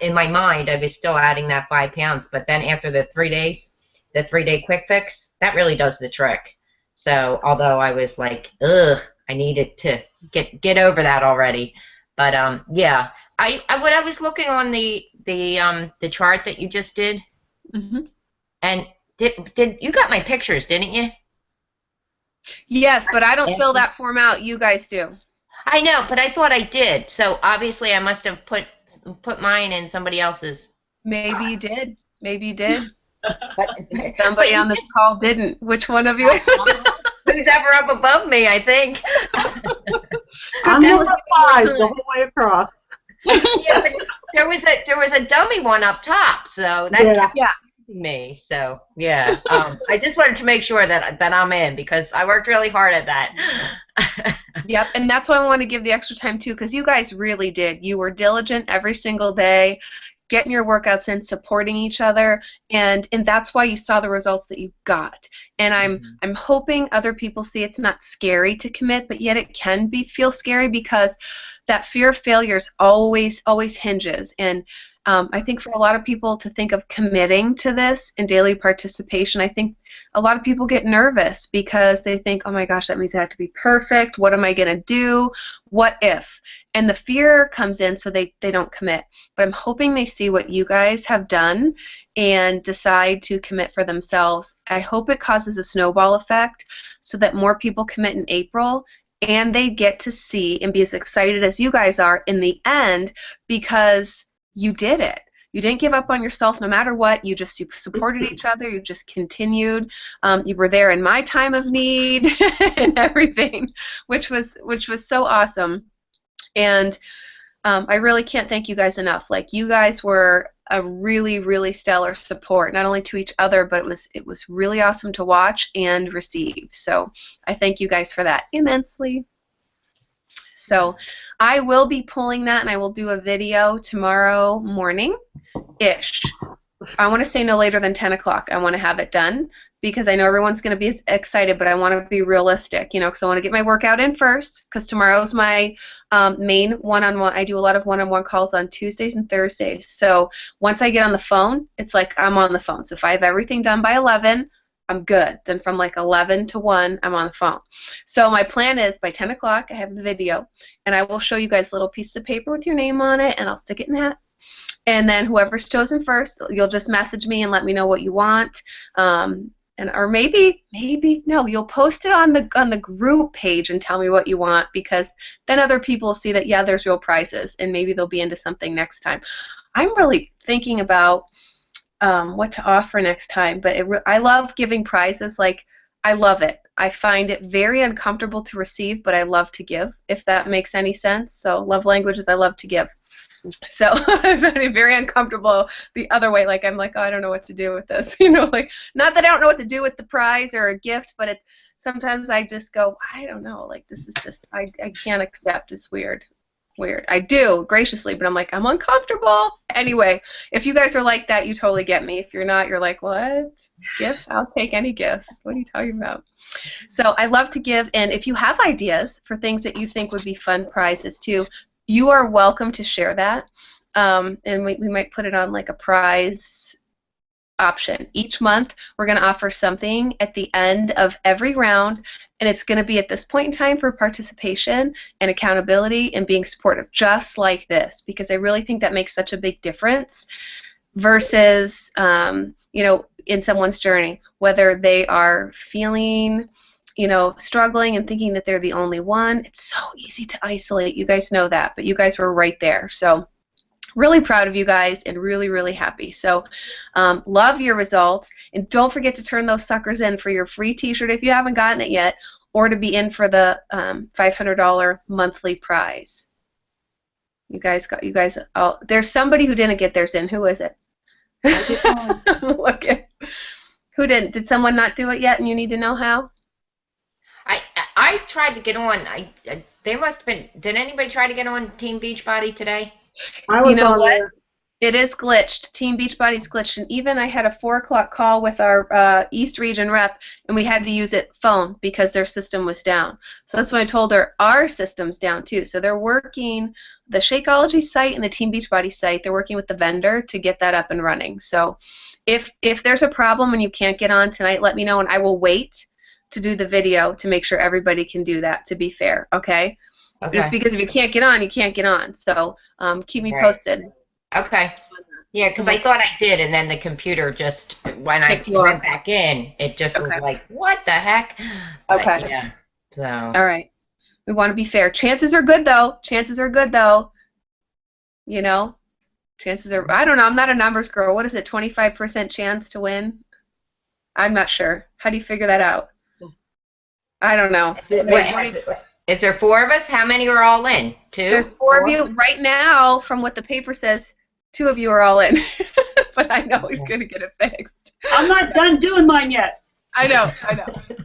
in my mind, I was still adding that 5 pounds. But then after the 3 days, the 3 day quick fix, that really does the trick. So although I was like, ugh, I needed to get over that already. But yeah, when I was looking on the chart that you just did, Hmm. and did you got my pictures, didn't you? Yes, but I don't fill that form out. You guys do. I know, but I thought I did. So obviously I must have put mine in somebody else's Maybe spot. you did. Maybe you did. But Somebody but on you this call didn't. Which one of you? did. Who's ever up above me, I think. I'm That was number giving more 5 the time. whole way across. Yeah, but there was a dummy one up top, so that Yeah. kept Yeah. me. So yeah, I just wanted to make sure that I'm in because I worked really hard at that. Yep, and that's why I want to give the extra time too, because you guys really did. You were diligent every single day, getting your workouts in, supporting each other, and that's why you saw the results that you got. And I'm hoping other people see it's not scary to commit, but yet it can feel scary because that fear of failure is always hinges. And I think for a lot of people to think of committing to this in daily participation, I think a lot of people get nervous because they think, oh my gosh, that means I have to be perfect. What am I going to do? What if? And the fear comes in, so they don't commit. But I'm hoping they see what you guys have done and decide to commit for themselves. I hope it causes a snowball effect so that more people commit in April and they get to see and be as excited as you guys are in the end because you did it. You didn't give up on yourself no matter what. You supported each other. You just continued. You were there in my time of need and everything, which was so awesome. And I really can't thank you guys enough. Like, you guys were a really stellar support, not only to each other, but it was really awesome to watch and receive. So I thank you guys for that immensely. So I will be pulling that, and I will do a video tomorrow morning-ish. I want to say no later than 10 o'clock. I want to have it done because I know everyone's going to be excited, but I want to be realistic, because I want to get my workout in first because tomorrow's my main one-on-one. I do a lot of one-on-one calls on Tuesdays and Thursdays. So once I get on the phone, it's like I'm on the phone. So if I have everything done by 11, I'm good. Then from like 11 to 1, I'm on the phone. So my plan is by 10 o'clock, I have the video, and I will show you guys little pieces of paper with your name on it, and I'll stick it in the hat. And then whoever's chosen first, you'll just message me and let me know what you want. Or maybe no, you'll post it on the group page and tell me what you want, because then other people will see that, yeah, there's real prizes, and maybe they'll be into something next time. I'm really thinking about what to offer next time, but I love giving prizes. Like, I love it. I find it very uncomfortable to receive, but I love to give, if that makes any sense. So love languages, I love to give. So I find it very uncomfortable the other way. Like, I'm like, oh, I don't know what to do with this. Like, not that I don't know what to do with the prize or a gift, but sometimes I just go, I don't know. Like, this is just, I can't accept. It's weird. I do graciously, but I'm like, I'm uncomfortable. Anyway, if you guys are like that, you totally get me. If you're not, you're like, what? Gifts? I'll take any gifts. What are you talking about? So I love to give, and if you have ideas for things that you think would be fun prizes too, you are welcome to share that. And we might put it on like a prize option. Each month, we're going to offer something at the end of every round, and it's going to be at this point in time for participation and accountability and being supportive, just like this, because I really think that makes such a big difference versus, in someone's journey, whether they are feeling, struggling and thinking that they're the only one. It's so easy to isolate. You guys know that, but you guys were right there. So really proud of you guys and really happy. So love your results, and don't forget to turn those suckers in for your free t-shirt if you haven't gotten it yet, or to be in for the $500 monthly prize. You guys, oh, there's somebody who didn't get theirs in. Who is it? Look at, who didn't? Did someone not do it yet and you need to know how? I tried to get on. There must have been. Did anybody try to get on Team Beachbody today? I You was know on what? there. It is glitched. Team Beachbody's glitched, and even I had a 4 o'clock call with our East Region rep, and we had to use it phone because their system was down. So that's when I told her our system's down too. So they're working the Shakeology site and the Team Beachbody site, they're working with the vendor to get that up and running. So if there's a problem and you can't get on tonight, let me know, and I will wait to do the video to make sure everybody can do that, to be fair, okay? Just Okay. because if you can't get on, you can't get on. So keep me Right. posted. Okay. Yeah, because I thought I did, and then the computer just, when I Kicked you went off. back in, it just was Okay. like, what the heck? But, Okay. yeah. So. All right. We want to be fair. Chances are good, though. Chances are good, though. You know? Chances are, I don't know, I'm not a numbers girl. What is it, 25% chance to win? I'm not sure. How do you figure that out? I don't know. Is there 4 of us? How many are all in? 2? There's 4 of you. Right now, from what the paper says, 2 of you are all in. But I know he's going to get it fixed. I'm not done doing mine yet. I know.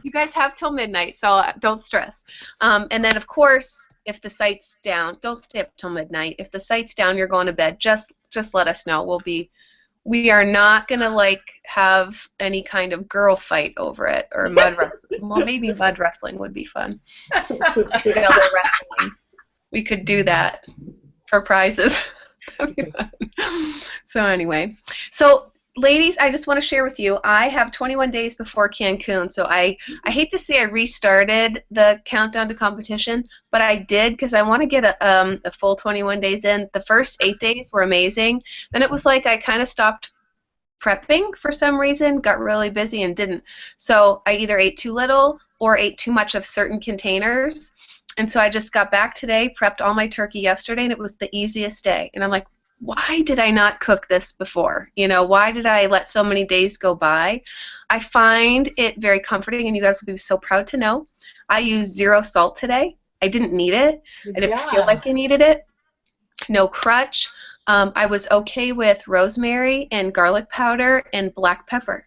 You guys have till midnight, so don't stress. And then, of course, if the site's down, don't stay up till midnight. If the site's down, you're going to bed. Just let us know. We are not going to, like, have any kind of girl fight over it or mud wrestling. Well, maybe mud wrestling would be fun. Wrestling. We could do that for prizes. So anyway. So, ladies, I just want to share with you, I have 21 days before Cancun, so I hate to say I restarted the countdown to competition, but I did because I want to get a full 21 days in. The first 8 days were amazing. Then it was like I kind of stopped prepping for some reason, got really busy and didn't. So I either ate too little or ate too much of certain containers. And so I just got back today, prepped all my turkey yesterday, and it was the easiest day. And I'm like, why did I not cook this before? You know, why did I let so many days go by? I find it very comforting, and you guys will be so proud to know. I used 0 salt today. I didn't need it. I didn't feel like I needed it. No crutch. I was okay with rosemary and garlic powder and black pepper.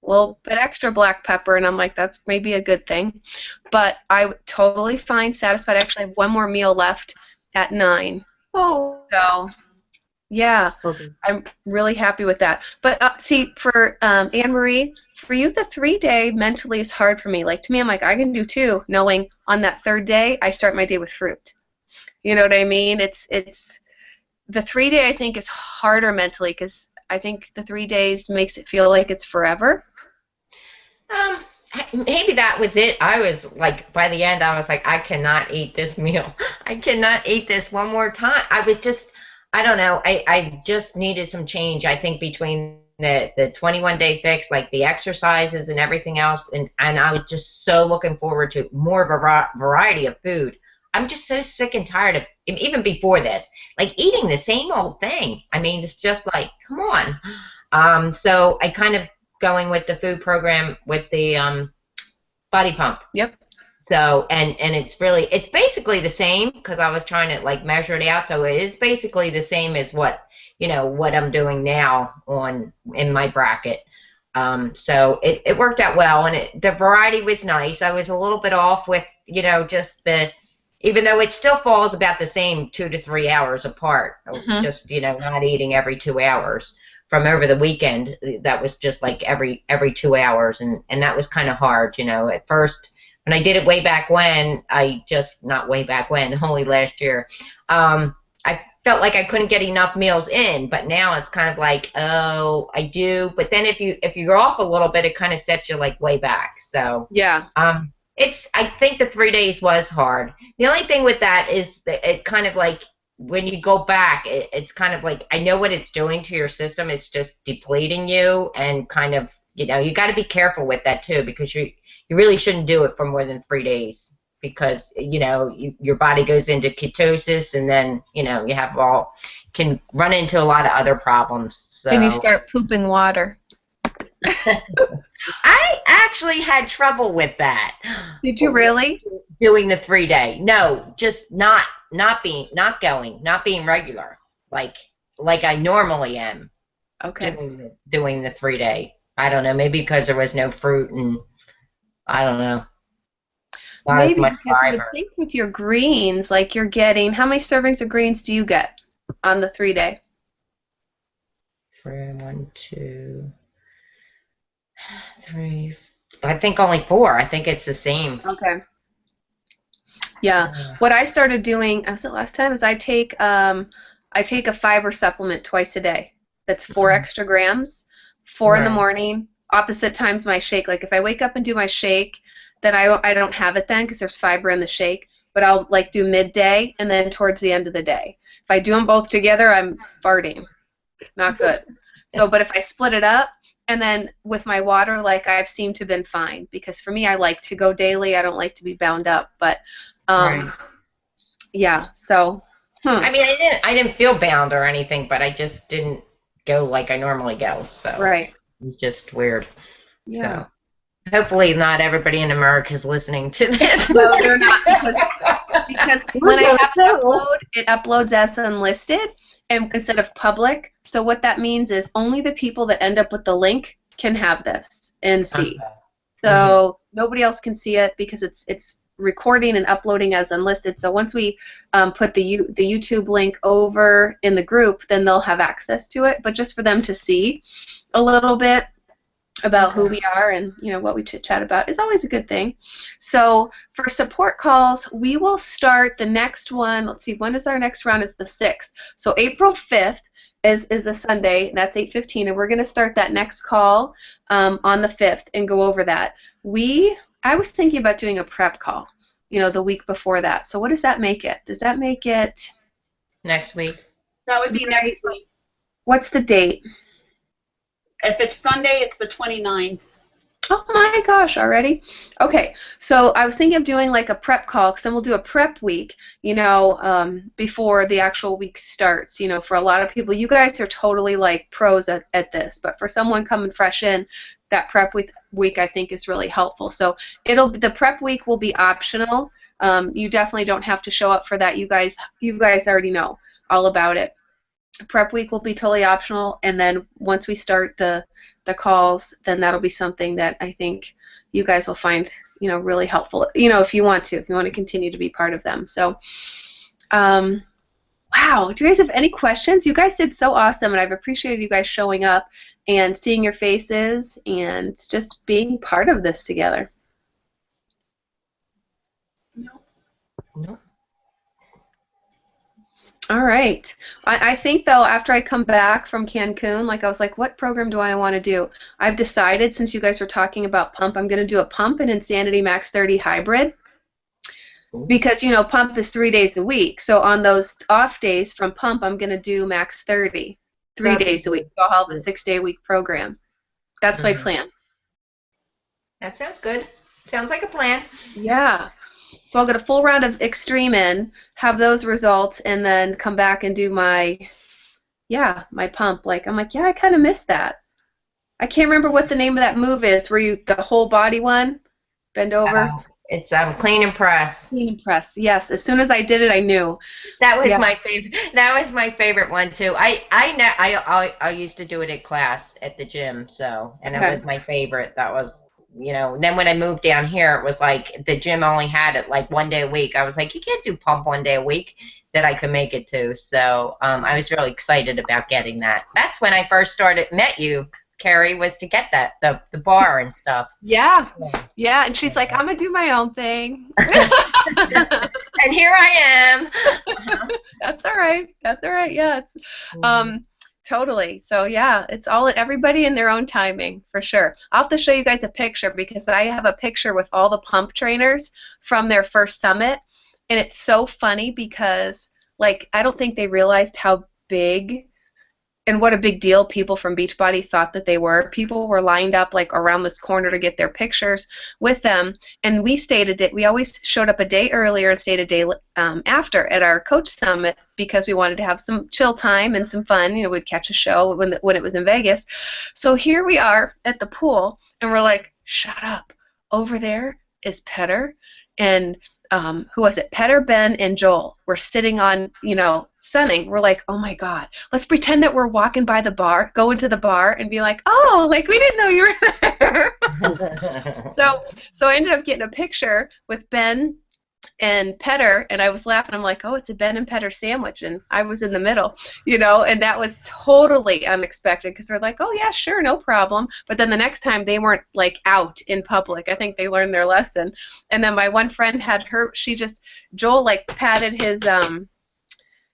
A little bit extra black pepper, and I'm like, that's maybe a good thing. But I totally fine, satisfied. I actually have 1 more meal left at 9. Oh. So, yeah, Okay. I'm really happy with that. But see, for Anne-Marie, for you, the 3-day mentally is hard for me. Like, to me, I'm like, I can do 2, knowing on that 3rd day, I start my day with fruit. You know what I mean? It's the 3-day, I think, is harder mentally because I think the 3 days makes it feel like it's forever. Maybe that was it. I was like, by the end, I was like, I cannot eat this meal. I cannot eat this one more time. I was just, I don't know. I just needed some change. I think between the 21-day fix, like the exercises and everything else, and I was just so looking forward to more of a variety of food. I'm just so sick and tired of, even before this, like eating the same old thing. I mean, it's just like, come on. So I kind of going with the food program with the body pump. Yep. So, and it's basically the same because I was trying to like measure it out. So it is basically the same as what I'm doing now in my bracket. So it worked out well, and the variety was nice. I was a little bit off with, just even though it still falls about the same 2 to 3 hours apart, just, not eating every 2 hours. From over the weekend, that was just like every 2 hours, and that was kind of hard, at first. When I did it way back when, not way back when, only last year, I felt like I couldn't get enough meals in, but now it's kind of like, oh, I do. But then if you're off a little bit, it kind of sets you like way back. So yeah, I think the 3 days was hard. The only thing with that is that it kind of like when you go back, it's kind of like I know what it's doing to your system. It's just depleting you, and kind of you got to be careful with that too, because you really shouldn't do it for more than 3 days, because your body goes into ketosis, and then you can run into a lot of other problems. So and you start pooping water. I actually had trouble with that. Did you really? Doing the 3-day? No, just not being regular, like I normally am. Okay. Doing the 3-day. I don't know, maybe because there was no fruit, and I don't know. Not Maybe as much because I fiber. would think with your greens, like you're getting, how many servings of greens do you get on the 3-day? 1, 2, 3. I think only 4. I think it's the same. Okay. Yeah. What I started doing, was it last time, is I take a fiber supplement twice a day. That's 4 extra grams, 4 in the Right. morning, opposite times my shake. Like if I wake up and do my shake, then I don't have it then because there's fiber in the shake. But I'll like do midday and then towards the end of the day. If I do them both together, I'm farting. Not good. So, but if I split it up, and then with my water, like I've seemed to been fine because for me, I like to go daily. I don't like to be bound up, but Right. yeah. So, I mean, I didn't feel bound or anything, but I just didn't go like I normally go. So right. it's just weird. Yeah. So hopefully not everybody in America is listening to this. No, they're not because when I have an upload, it uploads as unlisted and instead of public. So what that means is only the people that end up with the link can have this and see. Okay. So nobody else can see it because it's recording and uploading as unlisted. So once we put the YouTube link over in the group, then they'll have access to it. But just for them to see a little bit about who we are and what we chit chat about is always a good thing. So for support calls, we will start the next one. Let's see, when is our next round? Is the 6th. So April 5th is a Sunday. That's 8:15, and we're going to start that next call on the 5th and go over that. I was thinking about doing a prep call, the week before that. So what does that make it? Does that make it Next week? That would be next week. What's the date? If it's Sunday, it's the 29th. Oh my gosh, already? Okay, so I was thinking of doing like a prep call because then we'll do a prep week, before the actual week starts. For a lot of people, you guys are totally like pros at this, but for someone coming fresh in, that prep week I think is really helpful. So the prep week will be optional. You definitely don't have to show up for that. You guys already know all about it. Prep week will be totally optional, and then once we start the calls, then that'll be something that I think you guys will find really helpful. If you want to continue to be part of them. So, wow, do you guys have any questions? You guys did so awesome, and I've appreciated you guys showing up and seeing your faces and just being part of this together. No. All right. I think, though, after I come back from Cancun, I was like, what program do I want to do? I've decided, since you guys were talking about pump, I'm going to do a pump and Insanity Max 30 hybrid because, pump is 3 days a week. So on those off days from pump, I'm going to do Max 30, 3 days a week. So I'll have a 6-day-a-week program. That's my plan. That sounds good. Sounds like a plan. Yeah. So I'll get a full round of extreme in, have those results, and then come back and do my pump. I'm like, I kind of missed that. I can't remember what the name of that move is, where the whole body one, bend over. It's clean and press. Clean and press. Yes. As soon as I did it, I knew. That was my favorite. That was my favorite one too. I used to do it at class at the gym. So, and it was my favorite. That was. And then when I moved down here, it was like the gym only had it like 1 day a week. I was like, you can't do pump 1 day a week that I could make it to. So I was really excited about getting that. That's when I first met you, Carrie, was to get that, the bar and stuff. Yeah. And she's like, I'm going to do my own thing. And here I am. That's all right. Yeah. It's, totally. So yeah, it's everybody in their own timing for sure. I'll have to show you guys a picture because I have a picture with all the pump trainers from their first summit, and it's so funny because I don't think they realized how big and what a big deal people from Beachbody thought that they were. People were lined up around this corner to get their pictures with them, and we stayed a day. We always showed up a day earlier and stayed a day after at our coach summit because we wanted to have some chill time and some fun. We'd catch a show when it was in Vegas. So here we are at the pool, and we're like, shut up. Over there is Petter and who was it? Petter, Ben, and Joel were sitting on, sunning. We're like, oh my God, let's pretend that we're walking by the bar, go into the bar, and be like, oh, we didn't know you were there. So I ended up getting a picture with Ben and Petter, and I was laughing. I'm like, oh, it's a Ben and Petter sandwich, and I was in the middle, you know, and that was totally unexpected because they're like, oh yeah, sure, no problem. But then the next time they weren't like out in public. I think they learned their lesson. And then my one friend had her, Joel like patted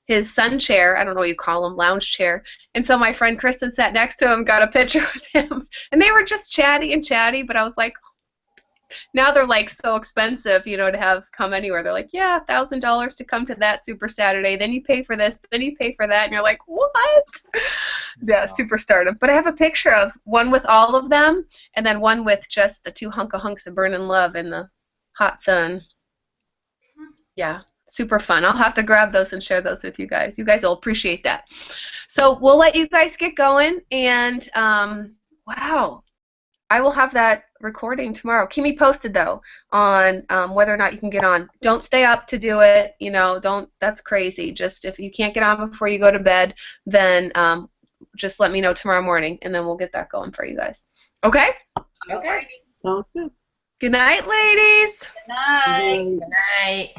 his sun chair, I don't know what you call them, lounge chair. And so my friend Kristen sat next to him, got a picture with him, and they were just chatty and chatty, but I was like, now they're like so expensive, you know, to have come anywhere. They're like, yeah, $1,000 to come to that Super Saturday. Then you pay for this, then you pay for that, and you're like, what? Yeah, super stardom. But I have a picture of one with all of them, and then one with just the two hunks of burning love in the hot sun. Yeah, super fun. I'll have to grab those and share those with you guys. You guys will appreciate that. So we'll let you guys get going, and wow. I will have that recording tomorrow. Keep me posted though on whether or not you can get on. Don't stay up to do it. You know, don't. That's crazy. Just if you can't get on before you go to bed, then just let me know tomorrow morning, and then we'll get that going for you guys. Okay? Okay. Sounds good. Good night, ladies. Good night. Good night.